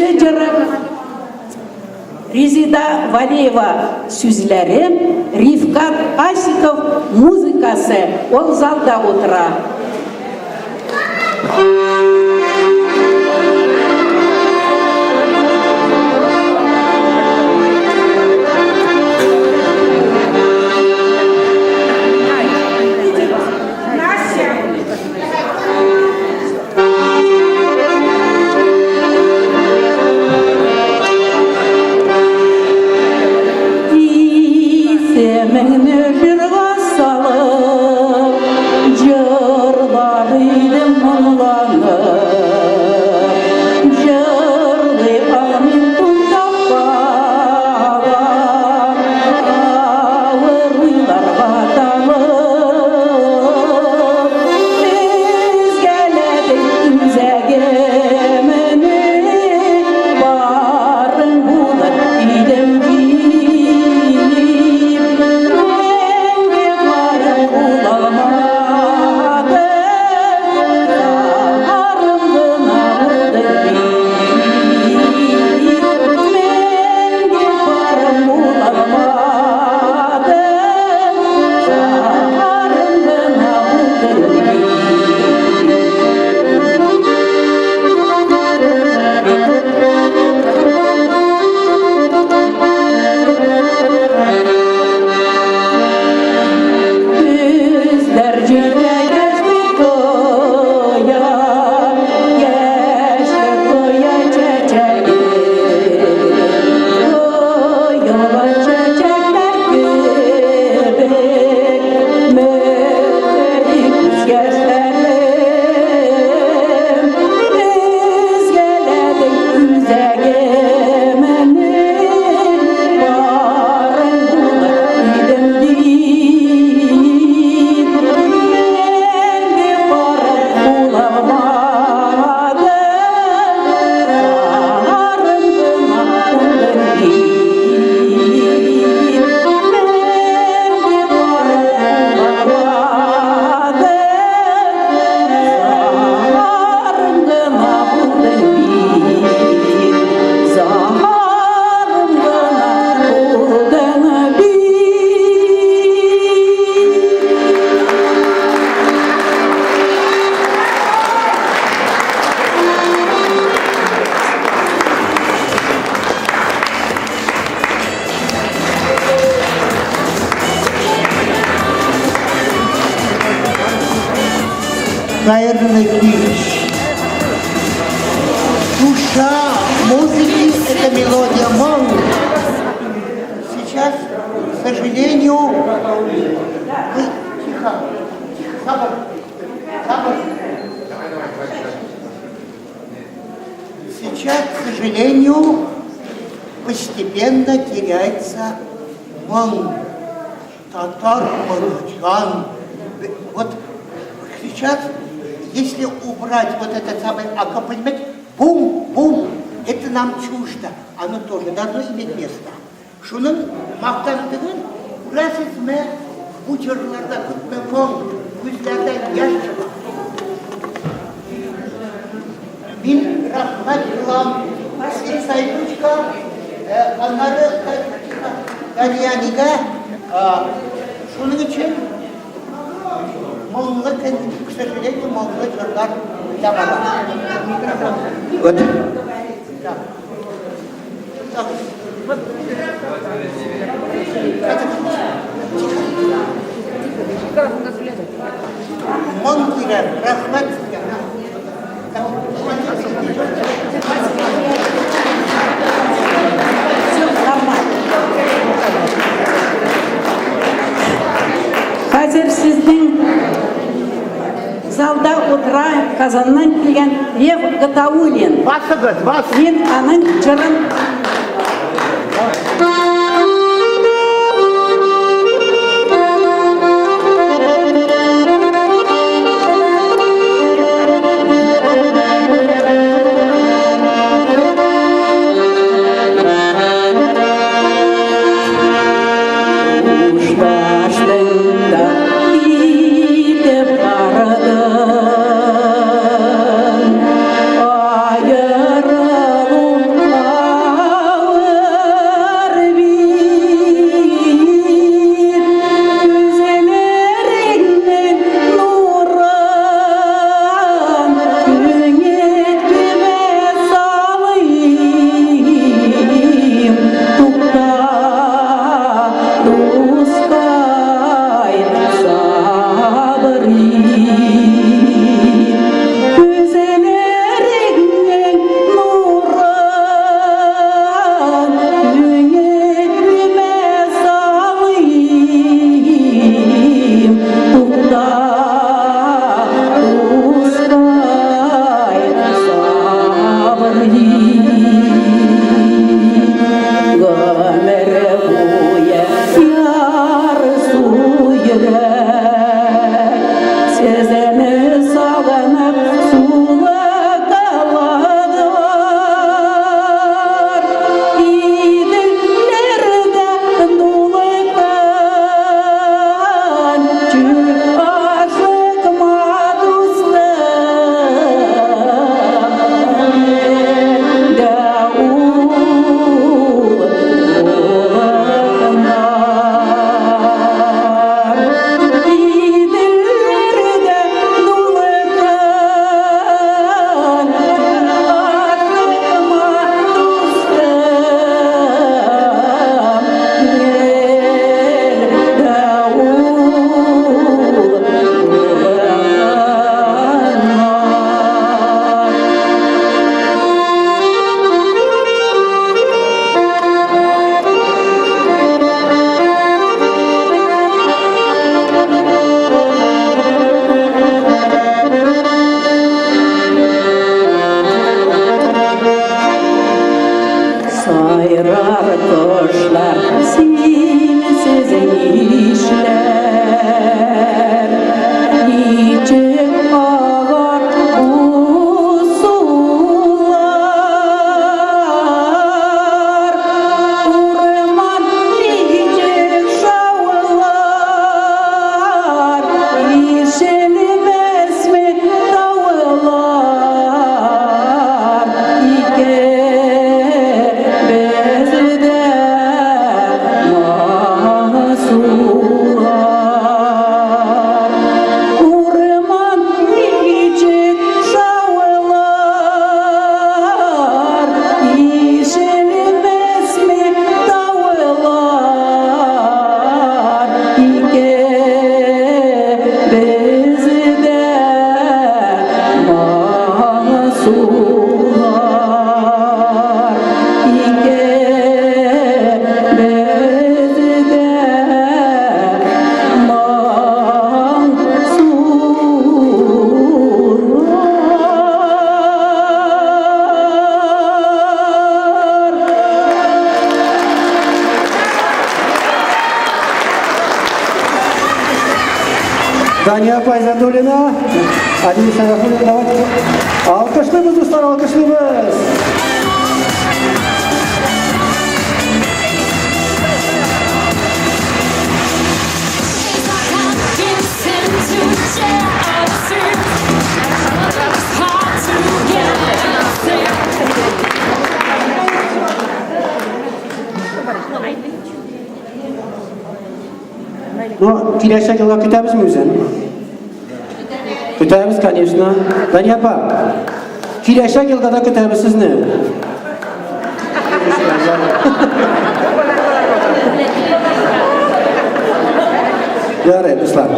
Üçüncü cırık Резида Валеева сүзләре, Рифкат Асиков музыкасы, ол залда отыра. Наверное, душа музыки — это мелодия молнии. Сейчас, к сожалению, тихо, сабр. Сейчас, к сожалению, постепенно теряется молния. Татар, мурчан. Вот сейчас, если убрать вот этот самый аккомпанемент, бум-бум, это нам чуждо, оно тоже должно иметь место. Шунun мақтандығын біраз ізме bu жырларда күтмеген көздерден яш шыға. Мен рахмат қылам Сайдучка, анары Галияниға, шуның үшін молыңғы к сожалению, молыңғы жырлар табады. Вот. Монтира, рахмат. Қазір сіздің залда отыра Қазаннан келген Лев Гатаулин. Басыңыз, бас. Мен аның жырын Ayırılıp Сезені сағынып сулы қаладылар, иділерді дулықпан, жүк ашық мадустым, сайрар кошlar сенсіз ишлер, ничек ағар бұл сулар, урман ничек шауылар, ишелмес ме тауылар, ике безде масулар, урман ничек шауылар, ишелмес ме тауылар, ике безде масулар, ике безде Дания Пайзадулина, Адиль Шарафулин, давайте. Алкышлымыз, достар, алкышлымыз. Ну, киләчәк елга көтәбезме үзен? Көтәбез, конечно. Дания апа, киләчәк елга да көтәбез сезне. Ярый, дуслар.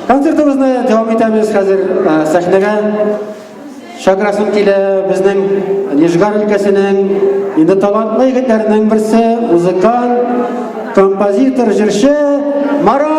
Концертыбызны дәвам итәбез хәзер сәхнәгә. Шакрасым килә безнең Нижгар өлкәсенең инде талантлы егетләренең берсе, музыкант, композитор, җырчы Марат